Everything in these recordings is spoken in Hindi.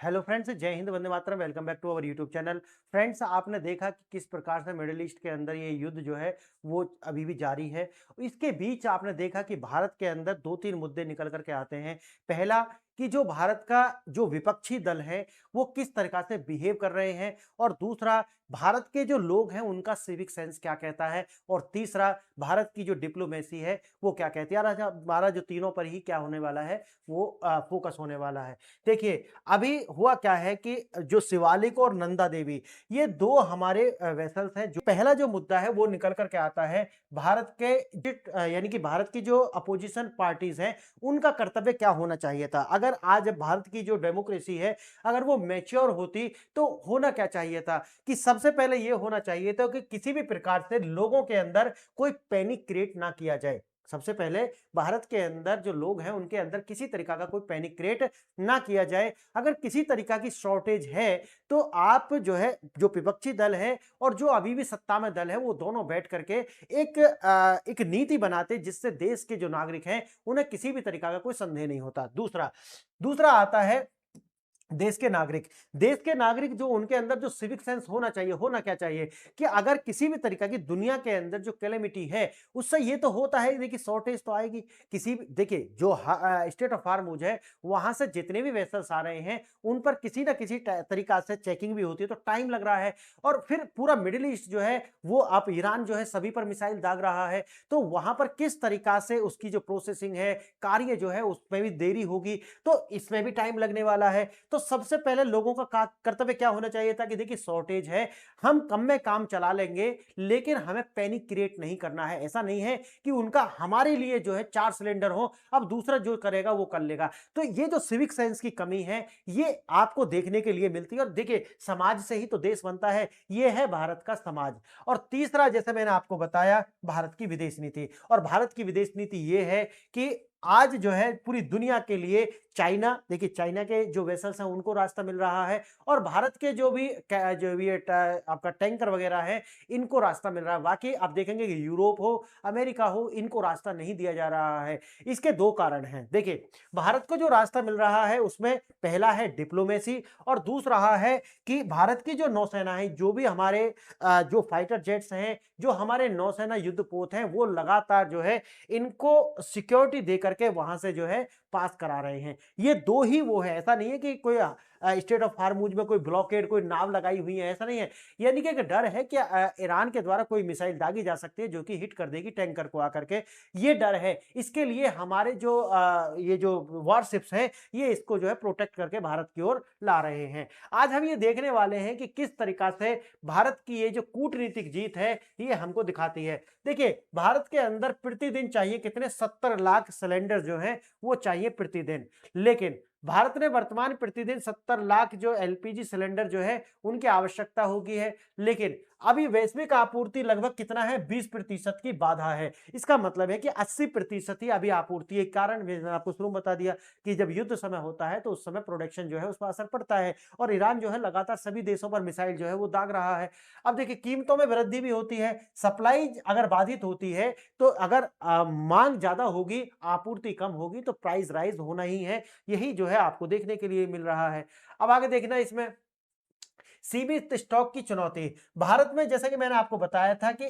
हेलो फ्रेंड्स, जय हिंद, वंदे मातरम। Welcome back to our YouTube channel. Friends, आपने देखा कि किस प्रकार से मिडिल ईस्ट के अंदर ये युद्ध जो है वो अभी भी जारी है। इसके बीच आपने देखा कि भारत के अंदर दो तीन मुद्दे निकल करके आते हैं। पहला कि जो भारत का जो विपक्षी दल है वो किस तरीका से बिहेव कर रहे हैं, और दूसरा भारत के जो लोग हैं उनका सिविक सेंस क्या कहता है, और तीसरा भारत की जो डिप्लोमेसी है वो क्या कहती है। आज हमारा जो तीनों पर ही क्या होने वाला है वो फोकस होने वाला है। देखिए, अभी हुआ क्या है कि जो शिवालिक और नंदा देवी, ये दो हमारे वेसल्स हैं। जो पहला जो मुद्दा है वो निकल कर के आता है भारत के यानी कि भारत की जो अपोजिशन पार्टीज हैं उनका कर्तव्य क्या होना चाहिए था। अगर आज भारत की जो डेमोक्रेसी है अगर वो मैच्योर होती तो होना क्या चाहिए था कि सबसे पहले ये होना चाहिए था कि किसी भी प्रकार से लोगों के अंदर कोई पैनिक क्रिएट ना किया जाए। सबसे पहले भारत के अंदर जो लोग हैं उनके अंदर किसी तरीका का कोई पैनिक क्रिएट ना किया जाए। अगर किसी तरीका की शॉर्टेज है तो आप जो है, जो विपक्षी दल है और जो अभी भी सत्ता में दल है, वो दोनों बैठ करके एक नीति बनाते जिससे देश के जो नागरिक हैं उन्हें किसी भी तरीका का कोई संदेह नहीं होता। दूसरा दूसरा आता है देश के नागरिक। देश के नागरिक जो उनके अंदर जो सिविक सेंस होना चाहिए, होना क्या चाहिए कि अगर किसी भी तरीका की दुनिया के अंदर जो कैलेमिटी है उससे ये तो होता है, देखिए शॉर्टेज तो आएगी किसी भी। देखिए, जो स्टेट ऑफ हार्मुज है वहां से जितने भी वेसल्स आ रहे हैं उन पर किसी ना किसी तरीका से चेकिंग भी होती है, तो टाइम लग रहा है। और फिर पूरा मिडिल ईस्ट जो है वो आप ईरान जो है सभी पर मिसाइल दाग रहा है, तो वहां पर किस तरीका से उसकी जो प्रोसेसिंग है, कार्य जो है उसमें भी देरी होगी, तो इसमें भी टाइम लगने वाला है। तो सबसे पहले लोगों का कर्तव्य क्या होना चाहिए था कि देखिए शॉर्टेज है, हम कम में काम चला लेंगे, लेकिन हमें पैनिक क्रिएट नहीं करना है। ऐसा नहीं है कि उनका हमारे लिए जो है 4 सिलेंडर हो, अब दूसरा जो करेगा वो कर लेगा। तो ये जो सिविक सेंस की कमी है ये आपको देखने के लिए मिलती है। और देखिए, समाज से ही तो देश बनता है, ये है भारत का समाज। और तीसरा, जैसे मैंने आपको बताया, भारत की विदेश नीति। और भारत की विदेश नीति ये है कि आज जो है पूरी दुनिया के लिए चाइना, देखिए चाइना के जो वेसल्स हैं उनको रास्ता मिल रहा है, और भारत के जो भी आपका टैंकर वगैरह है इनको रास्ता मिल रहा है। बाकी आप देखेंगे कि यूरोप हो, अमेरिका हो, इनको रास्ता नहीं दिया जा रहा है। इसके दो कारण हैं। देखिए, भारत को जो रास्ता मिल रहा है उसमें पहला है डिप्लोमेसी, और दूसरा है कि भारत की जो नौसेना है, जो भी हमारे जो फाइटर जेट्स हैं, जो हमारे नौसेना युद्धपोत हैं, वो लगातार जो है इनको सिक्योरिटी दे करके वहां से जो है पास करा रहे हैं। ये दो ही वो है, ऐसा नहीं है कि कोई स्टेट ऑफ हार्मुज में कोई ब्लॉकेड, कोई नाव लगाई हुई है, ऐसा नहीं है। यानी कि एक डर है कि ईरान के द्वारा कोई मिसाइल दागी जा सकती है जो कि हिट कर देगी टैंकर को आकर के, ये डर है। इसके लिए हमारे जो ये जो वॉरशिप्स हैं ये इसको जो है प्रोटेक्ट करके भारत की ओर ला रहे हैं। आज हम ये देखने वाले हैं कि किस तरीका से भारत की ये जो कूटनीतिक जीत है ये हमको दिखाती है। देखिए, भारत के अंदर प्रतिदिन चाहिए कितने, 70 लाख सिलेंडर जो हैं वो चाहिए प्रतिदिन। लेकिन भारत ने वर्तमान प्रतिदिन 70 लाख जो एलपीजी सिलेंडर जो है उनकी आवश्यकता होगी है, लेकिन अभी वैश्विक आपूर्ति लगभग कितना है, 20% की बाधा है। इसका मतलब है कि 80% ही अभी आपूर्ति है। कारण मैंने आपको शुरू में बता दिया कि जब युद्ध समय होता है तो उस समय प्रोडक्शन जो है उस पर असर पड़ता है, और ईरान जो है लगातार सभी देशों पर मिसाइल जो है वो दाग रहा है। अब देखिए, कीमतों में वृद्धि भी होती है, सप्लाई अगर बाधित होती है तो अगर मांग ज्यादा होगी, आपूर्ति कम होगी, तो प्राइस राइज होना ही है। यही जो है आपको देखने के लिए मिल रहा है। अब आगे देखना इसमें सीमित स्टॉक की चुनौती। भारत में जैसा कि मैंने आपको बताया था कि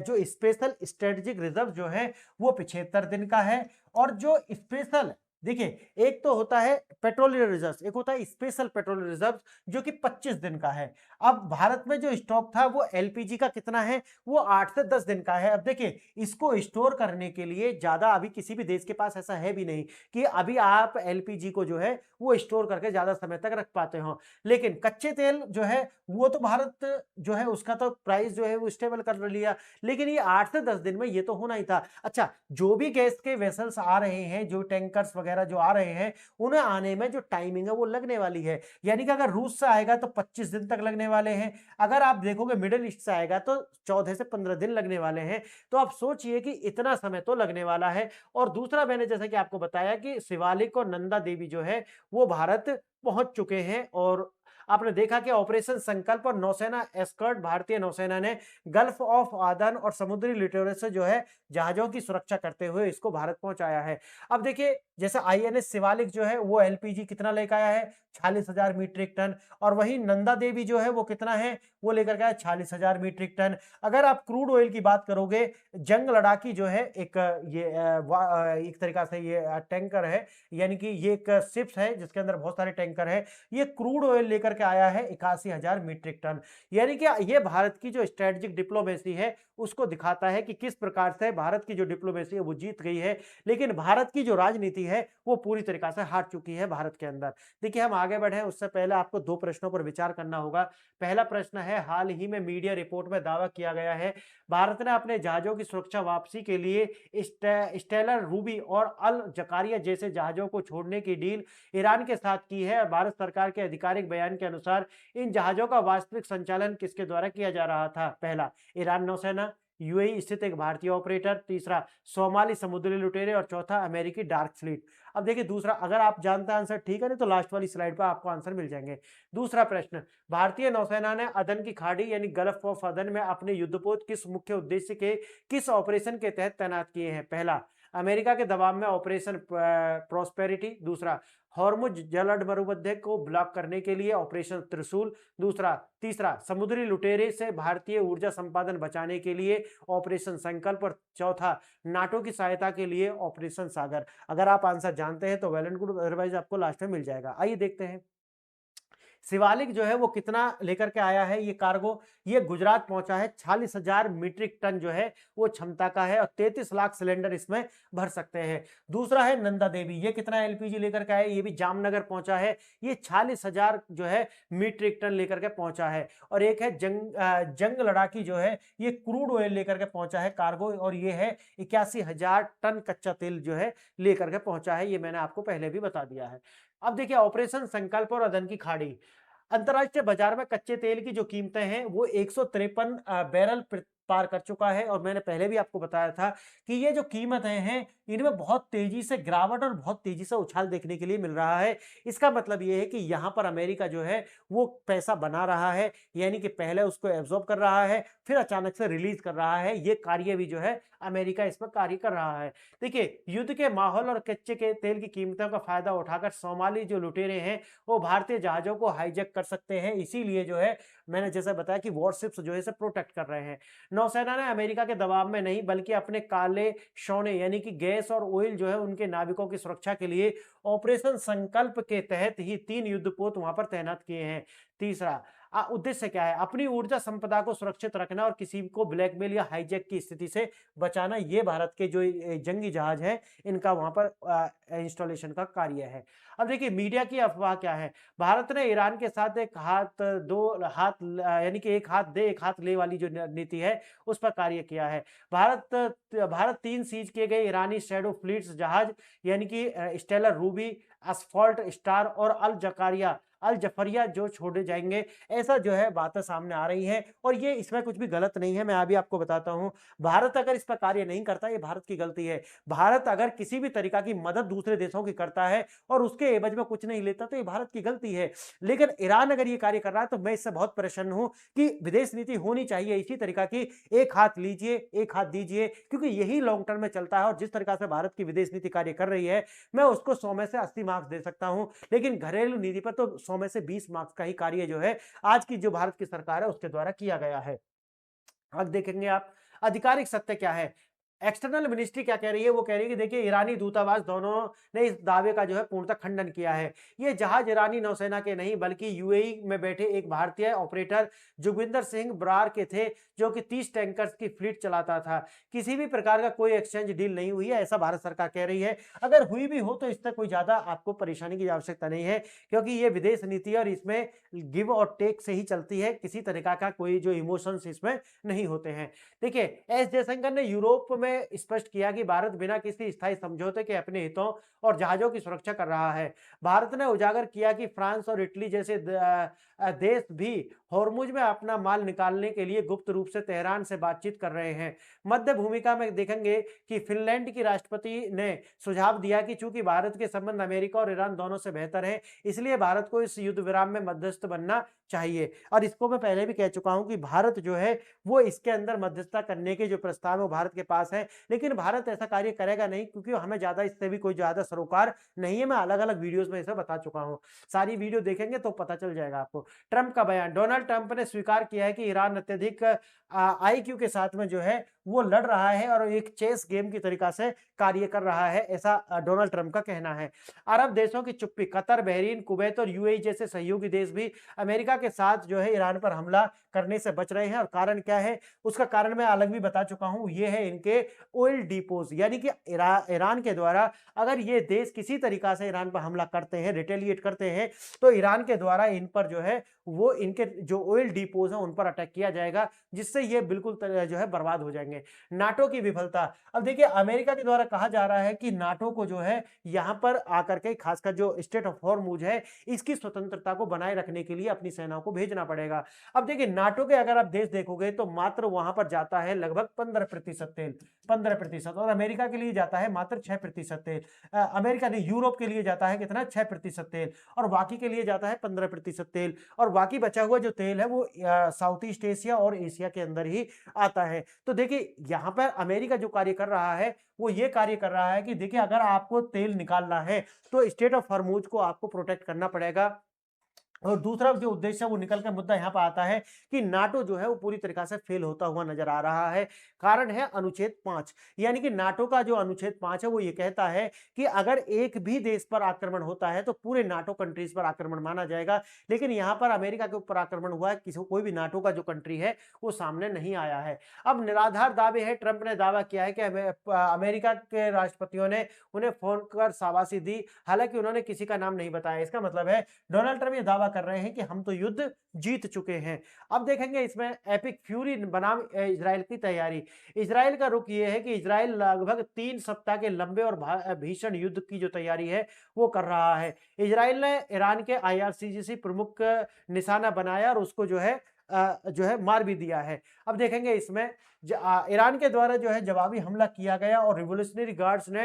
जो स्पेशल स्ट्रेटेजिक रिजर्व जो है वो 75 दिन का है, और जो स्पेशल, देखिए एक तो होता है पेट्रोलियम रिजर्व, एक होता है स्पेशल पेट्रोलियम रिजर्व जो कि 25 दिन का है। अब भारत में जो स्टॉक था वो एलपीजी का कितना है, वो 8 से 10 दिन का है। अब देखिए, इसको स्टोर करने के लिए ज्यादा अभी किसी भी देश के पास ऐसा है भी नहीं कि अभी आप एलपीजी को जो है वो स्टोर करके ज्यादा समय तक रख पाते हो। लेकिन कच्चे तेल जो है वो तो भारत जो है उसका तो प्राइस जो है वो स्टेबल कर लिया, लेकिन ये 8 से 10 दिन में ये तो होना ही था। अच्छा, जो भी गैस के वेसल्स आ रहे हैं, जो टैंकर्स वगैरह जो आ रहे हैं, उन्हें आने में जो टाइमिंग है वो लगने वाली है। यानी कि अगर रूस से आएगा तो 25 दिन तक लगने वाले हैं, अगर आप देखोगे मिडिल ईस्ट से आएगा तो 14 से 15 दिन लगने वाले हैं। तो आप सोचिए कि इतना समय तो लगने वाला है। और दूसरा, मैंने जैसा कि आपको बताया कि शिवालिक और नंदा देवी जो है वो भारत पहुंच चुके हैं, और आपने देखा कि ऑपरेशन संकल्प और नौसेना एस्कर्ट भारतीय नौसेना ने गल्फ ऑफ आदन और समुद्री लिटोरल से जो है जहाजों की सुरक्षा करते हुए इसको भारत पहुंचाया है। अब देखिए जैसे आईएनएस शिवालिक जो है वो एलपीजी कितना लेकर आया है 46,000 मीट्रिक टन, और वही नंदा देवी जो है वो कितना है, वो लेकर के आया 46,000 मीट्रिक टन। अगर आप क्रूड ऑयल की बात करोगे, जंग लड़ाकी जो है एक ये एक तरीका से ये टैंकर है, यानी कि ये एक शिप्स है जिसके अंदर बहुत सारे टैंकर है, ये क्रूड ऑयल लेकर के आया है 81,000 मीट्रिक टन। यानी कि ये भारत की जो स्ट्रेटेजिक डिप्लोमेसी है उसको दिखाता है कि किस प्रकार से भारत की जो डिप्लोमेसी है वो जीत गई है, लेकिन भारत की जो राजनीति है वो पूरी तरीका से हार चुकी है भारत के अंदर। देखिए हम आगे बढ़े उससे पहले आपको दो प्रश्नों पर विचार करना होगा। पहला प्रश्न है, हाल ही में मीडिया रिपोर्ट में दावा किया गया है भारत ने अपने जहाजों की सुरक्षा वापसी के लिए स्टेलर रूबी और अल जकारिया जैसे जहाजों को छोड़ने की डील ईरान के साथ की है। भारत सरकार के आधिकारिक बयान के अनुसार इन जहाजों का वास्तविक संचालन किसके द्वारा किया जा रहा था? पहला, ईरान नौसेना, यूएई स्थित एक भारतीय ऑपरेटर, तीसरा सोमाली समुद्री लुटेरे और चौथा अमेरिकी डार्क फ्लीट। अब देखिए दूसरा, अगर आप जानते हैं आंसर ठीक है, नहीं तो लास्ट वाली स्लाइड पर आपको आंसर मिल जाएंगे। दूसरा प्रश्न, भारतीय नौसेना ने अदन की खाड़ी यानी गल्फ ऑफ अदन में अपने युद्धपोत किस मुख्य उद्देश्य के किस ऑपरेशन के तहत तैनात किए हैं? पहला, अमेरिका के दबाव में ऑपरेशन प्रॉस्पेरिटी, दूसरा हॉर्मुज जलड मरुमध्य को ब्लॉक करने के लिए ऑपरेशन त्रिशूल, तीसरा समुद्री लुटेरे से भारतीय ऊर्जा संपादन बचाने के लिए ऑपरेशन संकल्प, और चौथा नाटो की सहायता के लिए ऑपरेशन सागर। अगर आप आंसर जानते हैं तो वेल एंड गुड, अदरवाइज आपको लास्ट में मिल जाएगा। आइए देखते हैं शिवालिक जो है वो कितना लेकर के आया है ये कार्गो। ये गुजरात पहुंचा है, 46,000 मीट्रिक टन जो है वो क्षमता का है और 33 लाख सिलेंडर इसमें भर सकते हैं। दूसरा है नंदा देवी, ये कितना एलपीजी लेकर के आया, ये भी जामनगर पहुंचा है, ये 40,000 जो है मीट्रिक टन लेकर के पहुंचा है। और एक है जंग लड़ाकी जो है, ये क्रूड ऑयल लेकर के पहुंचा है कार्गो, और ये है 81,000 टन कच्चा तेल जो है लेकर के पहुंचा है, ये मैंने आपको पहले भी बता दिया है। अब देखिए ऑपरेशन संकल्प और अदन की खाड़ी, अंतर्राष्ट्रीय बाजार में कच्चे तेल की जो कीमतें हैं वो 153 बैरल पार कर चुका है, और मैंने पहले भी आपको बताया था कि ये जो कीमतें हैं इनमें बहुत तेजी से गिरावट और बहुत तेजी से उछाल देखने के लिए मिल रहा है। इसका मतलब ये है कि यहाँ पर अमेरिका जो है वो पैसा बना रहा है, यानी कि पहले उसको एब्जॉर्ब कर रहा है फिर अचानक से रिलीज कर रहा है। ये कार्य भी जो है अमेरिका इसमें कार्य कर रहा है। देखिए युद्ध के माहौल और कच्चे के तेल की कीमतों का फायदा उठाकर सोमाली जो लुटेरे हैं वो भारतीय जहाजों को हाईजैक कर सकते हैं, इसीलिए जो है मैंने जैसा बताया कि वॉरशिप्स जो है इसे प्रोटेक्ट कर रहे हैं। नौसेना ने अमेरिका के दबाव में नहीं बल्कि अपने काले सोने यानी कि गैस और ऑयल जो है उनके नाविकों की सुरक्षा के लिए ऑपरेशन संकल्प के तहत ही 3 युद्धपोत वहां पर तैनात किए हैं। तीसरा उद्देश्य क्या है? अपनी ऊर्जा संपदा को सुरक्षित रखना और किसी को ब्लैकमेल या हाईजैक की स्थिति से बचाना, ये भारत के जो जंगी जहाज है इनका वहां पर इंस्टॉलेशन का कार्य है। अब देखिए मीडिया की अफवाह क्या है, भारत ने ईरान के साथ एक हाथ दो हाथ यानी कि एक हाथ दे एक हाथ ले वाली जो नीति है उस पर कार्य किया है। भारत 3 सीज किए गए ईरानी शैडो फ्लीट्स जहाज यानी कि स्टेलर रूबी, असफॉल्ट स्टार और अल जफरिया जो छोड़े जाएंगे, ऐसा जो है बातें सामने आ रही हैं, और ये इसमें कुछ भी गलत नहीं है। मैं अभी आपको बताता हूं, भारत अगर इस पर कार्य नहीं करता ये भारत की गलती है। भारत अगर किसी भी तरीका की मदद दूसरे देशों की करता है और उसके एवज में कुछ नहीं लेता तो ये भारत की गलती है। लेकिन ईरान अगर ये कार्य कर रहा है तो मैं इससे बहुत प्रसन्न हूं कि विदेश नीति होनी चाहिए इसी तरीका की, एक हाथ लीजिए एक हाथ दीजिए, क्योंकि यही लॉन्ग टर्म में चलता है। और जिस तरीका से भारत की विदेश नीति कार्य कर रही है मैं उसको 100 में से 80 मार्क्स दे सकता हूं, लेकिन घरेलू नीति पर तो 100 में से 20 मार्क्स का ही कार्य जो है आज की जो भारत की सरकार है उसके द्वारा किया गया है। अब देखेंगे आप आधिकारिक सत्य क्या है। एक्सटर्नल मिनिस्ट्री क्या कह रही है, वो कह रही है कि देखिए ईरानी दूतावास दोनों ने इस दावे का जो है पूर्णतः खंडन किया है। ये जहाज ईरानी नौसेना के नहीं बल्कि यूएई में बैठे एक भारतीय ऑपरेटर जोगिंदर सिंह बरार के थे, जो कि 30 टैंकर्स की फ्लीट चलाता था। किसी भी प्रकार का कोई एक्सचेंज डील नहीं हुई है, ऐसा भारत सरकार कह रही है। अगर हुई भी हो तो इससे कोई ज्यादा आपको परेशानी की आवश्यकता नहीं है, क्योंकि ये विदेश नीति है और इसमें गिव और टेक से ही चलती है, किसी तरीका का कोई जो इमोशंस इसमें नहीं होते हैं। देखिए एस जयशंकर ने यूरोप में स्पष्ट किया कि भारत बिना किसी स्थायी समझौते के अपने हितों और जहाजों की सुरक्षा कर रहा है। भारत ने उजागर किया कि फ्रांस और इटली जैसे देश भी हॉर्मुज में अपना माल निकालने के लिए गुप्त रूप से तेहरान से बातचीत कर रहे हैं। मध्य भूमिका में देखेंगे कि फिनलैंड की राष्ट्रपति ने सुझाव दिया कि चूंकि भारत के संबंध अमेरिका और ईरान दोनों से बेहतर हैं, इसलिए भारत को इस युद्ध विराम में मध्यस्थ बनना चाहिए। और इसको मैं पहले भी कह चुका हूं कि भारत जो है वो इसके अंदर मध्यस्थता करने के जो प्रस्ताव है वो भारत के पास है, लेकिन भारत ऐसा कार्य करेगा नहीं, क्योंकि हमें ज्यादा इससे भी कोई ज्यादा सरोकार नहीं है। मैं अलग अलग वीडियोस में इसे बता चुका हूं, सारी वीडियो देखेंगे तो पता चल जाएगा आपको। ट्रंप का बयान, डोनाल्ड ट्रंप ने स्वीकार किया है कि ईरान अत्यधिक आईक्यू के साथ में जो है वो लड़ रहा है और एक चेस गेम की तरीका से कार्य कर रहा है, ऐसा डोनाल्ड ट्रंप का कहना है। अरब देशों की चुप्पी, कतर, बहरीन, कुवैत और यूएई जैसे सहयोगी देश भी अमेरिका के साथ जो है ईरान पर हमला करने से बच रहे हैं। और कारण क्या है, उसका कारण मैं अलग भी बता चुका हूं, ये है इनके ऑयल डिपोज, यानी कि ईरान के द्वारा अगर ये देश किसी तरीका से ईरान पर हमला करते हैं, रिटेलिएट करते हैं, तो ईरान के द्वारा इन पर जो है वो इनके जो ऑयल डिपोज हैं उन पर अटैक किया जाएगा, जिससे ये बिल्कुल जो है बर्बाद हो जाएंगे। नाटो की विफलता, अब देखिए अमेरिका के द्वारा कहा जा रहा है कि नाटो को जो है यहां पर आकर के खासकर जो स्टेट ऑफ हॉर्मुज है इसकी स्वतंत्रता को बनाए रखने के लिए अपनी सेनाओं को भेजना पड़ेगा। अब देखिए नाटो के अगर आप देश देखोगे तो मात्र वहां पर जाता है लगभग 15% तेल, 15%, और अमेरिका के लिए जाता है मात्र 6% तेल। अमेरिका नहीं, यूरोप के लिए जाता है कितना, 6% तेल, और बाकी के लिए जाता है 15% तेल, और बाकी बचा हुआ जो तेल है वो साउथ ईस्ट एशिया और एशिया के अंदर ही आता है। तो देखिए यहां पर अमेरिका जो कार्य कर रहा है वो ये कार्य कर रहा है कि देखिए अगर आपको तेल निकालना है तो स्टेट ऑफ हॉर्मुज को आपको प्रोटेक्ट करना पड़ेगा। और दूसरा जो उद्देश्य है वो निकल कर मुद्दा यहाँ पर आता है कि नाटो जो है वो पूरी तरीका से फेल होता हुआ नजर आ रहा है। कारण है अनुच्छेद 5, यानी कि नाटो का जो अनुच्छेद 5 है वो ये कहता है कि अगर एक भी देश पर आक्रमण होता है तो पूरे नाटो कंट्रीज पर आक्रमण माना जाएगा। लेकिन यहाँ पर अमेरिका के ऊपर आक्रमण हुआ है, किसी कोई भी नाटो का जो कंट्री है वो सामने नहीं आया है। अब निराधार दावे है, ट्रंप ने दावा किया है कि अमेरिका के राष्ट्रपतियों ने उन्हें फोन कर शाबाशी दी, हालांकि उन्होंने किसी का नाम नहीं बताया। इसका मतलब है डोनाल्ड ट्रंप ये दावा कर रहे हैं कि हम तो युद्ध जीत चुके हैं। अब देखेंगे इसमें एपिक फ्यूरी बनाम इजराइल की तैयारी। इजराइल का रुख ये है कि इजराइल लगभग 3 सप्ताह के लंबे और भीषण युद्ध की जो तैयारी है वो कर रहा है। इजराइल ने ईरान के आईआरसीजीसी प्रमुख निशाना बनाया और उसको जो है मार भी दिया है। अब देखेंगे इसमें ईरान के द्वारा जो है जवाबी हमला किया गया और रिवोल्यूशनरी गार्ड्स ने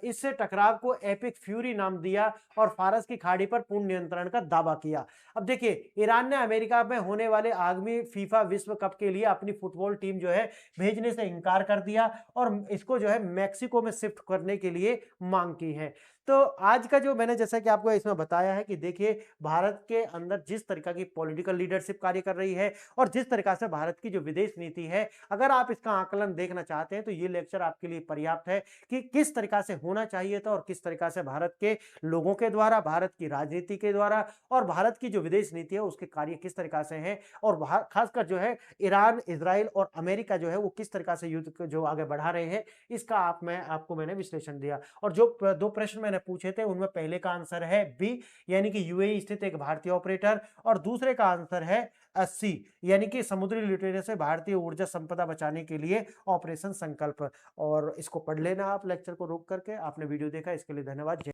इस टकराव को एपिक फ्यूरी नाम दिया और फारस की खाड़ी पर पूर्ण नियंत्रण का दावा किया। अब देखिए ईरान ने अमेरिका में होने वाले आगामी फीफा विश्व कप के लिए अपनी फुटबॉल टीम जो है भेजने से इनकार कर दिया और इसको जो है मैक्सिको में शिफ्ट करने के लिए मांग की है। तो आज का जो मैंने जैसा कि आपको इसमें बताया है कि देखिए भारत के अंदर जिस तरीका की पॉलिटिकल लीडरशिप कार्य कर रही है और जिस तरीका से भारत की जो विदेश नीति है, अगर आप इसका आकलन देखना चाहते हैं तो ये लेक्चर आपके लिए पर्याप्त है कि किस तरीका से होना चाहिए था और किस तरीका से भारत के लोगों के द्वारा, भारत की राजनीति के द्वारा और भारत की जो विदेश नीति है उसके कार्य किस तरीका से हैं, और खासकर जो है ईरान, इजराइल और अमेरिका जो है वो किस तरीका से युद्ध जो आगे बढ़ा रहे हैं, इसका आपको मैंने विश्लेषण दिया। और जो दो प्रश्न मैंने पूछे थे उनमें पहले का आंसर है बी, यानी कि यूएई स्थित एक भारतीय ऑपरेटर, और दूसरे का आंसर है सी, यानी कि समुद्री लुटेरे से भारतीय ऊर्जा संपदा बचाने के लिए ऑपरेशन संकल्प। और इसको पढ़ लेना आप लेक्चर को रोक करके। आपने वीडियो देखा इसके लिए धन्यवाद।